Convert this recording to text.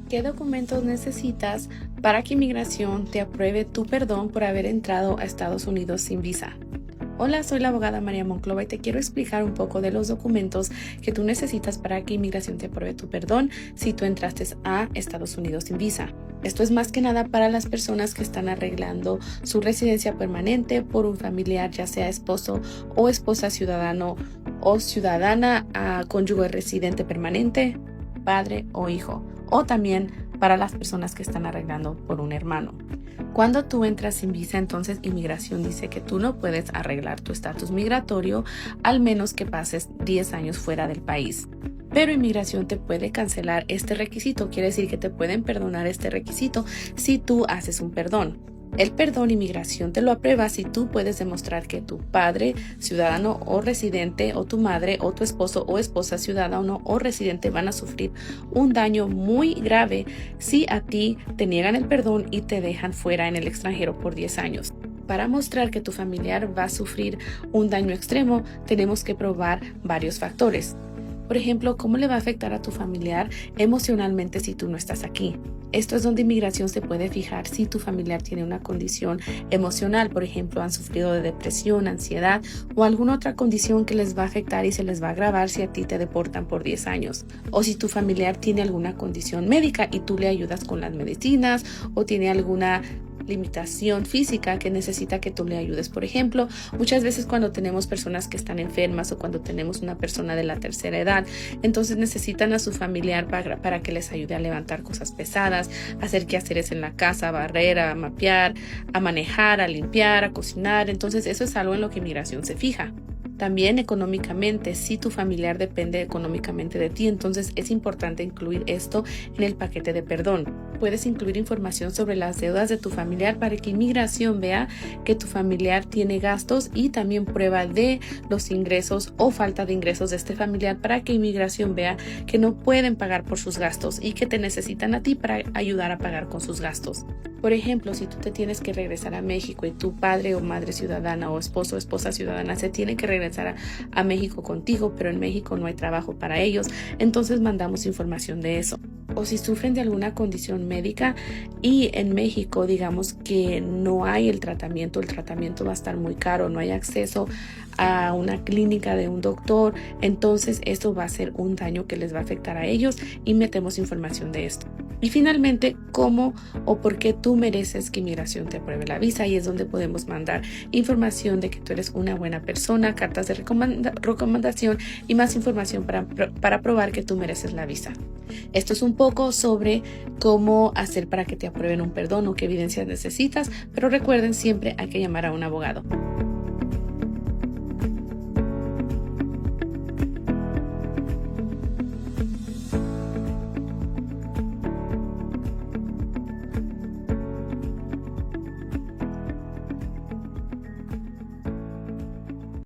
¿Qué documentos necesitas para que inmigración te apruebe tu perdón por haber entrado a Estados Unidos sin visa? Hola, soy la abogada María Monclova y te quiero explicar un poco de los documentos que tú necesitas para que inmigración te apruebe tu perdón si tú entraste a Estados Unidos sin visa. Esto es más que nada para las personas que están arreglando su residencia permanente por un familiar, ya sea esposo o esposa ciudadano o ciudadana, cónyuge residente permanente, padre o hijo, o también para las personas que están arreglando por un hermano. Cuando tú entras sin visa, entonces inmigración dice que tú no puedes arreglar tu estatus migratorio al menos que pases 10 años fuera del país. Pero inmigración te puede cancelar este requisito, quiere decir que te pueden perdonar este requisito si tú haces un perdón. El perdón inmigración te lo aprueba si tú puedes demostrar que tu padre, ciudadano o residente, o tu madre o tu esposo o esposa, ciudadano o residente van a sufrir un daño muy grave si a ti te niegan el perdón y te dejan fuera en el extranjero por 10 años. Para mostrar que tu familiar va a sufrir un daño extremo, tenemos que probar varios factores. Por ejemplo, ¿cómo le va a afectar a tu familiar emocionalmente si tú no estás aquí? Esto es donde inmigración se puede fijar si tu familiar tiene una condición emocional, por ejemplo, han sufrido de depresión, ansiedad o alguna otra condición que les va a afectar y se les va a agravar si a ti te deportan por 10 años. O si tu familiar tiene alguna condición médica y tú le ayudas con las medicinas o tiene alguna limitación física que necesita que tú le ayudes. Por ejemplo, muchas veces cuando tenemos personas que están enfermas o cuando tenemos una persona de la tercera edad, entonces necesitan a su familiar para que les ayude a levantar cosas pesadas, a hacer quehaceres en la casa, a barrer, a mapear, a manejar, a limpiar, a cocinar. Entonces eso es algo en lo que inmigración se fija. También económicamente, si tu familiar depende económicamente de ti, entonces es importante incluir esto en el paquete de perdón. Puedes incluir información sobre las deudas de tu familiar para que inmigración vea que tu familiar tiene gastos y también prueba de los ingresos o falta de ingresos de este familiar para que inmigración vea que no pueden pagar por sus gastos y que te necesitan a ti para ayudar a pagar con sus gastos. Por ejemplo, si tú te tienes que regresar a México y tu padre o madre ciudadana o esposo o esposa ciudadana se tiene que regresar a México contigo, pero en México no hay trabajo para ellos, entonces mandamos información de eso. O si sufren de alguna condición médica y en México digamos que no hay el tratamiento va a estar muy caro, no hay acceso a una clínica de un doctor, entonces esto va a ser un daño que les va a afectar a ellos y metemos información de esto. Y finalmente, cómo o por qué tú mereces que inmigración te apruebe la visa, y es donde podemos mandar información de que tú eres una buena persona, cartas de recomendación y más información para probar que tú mereces la visa. Esto es un poco sobre cómo hacer para que te aprueben un perdón o qué evidencias necesitas, pero recuerden, siempre hay que llamar a un abogado.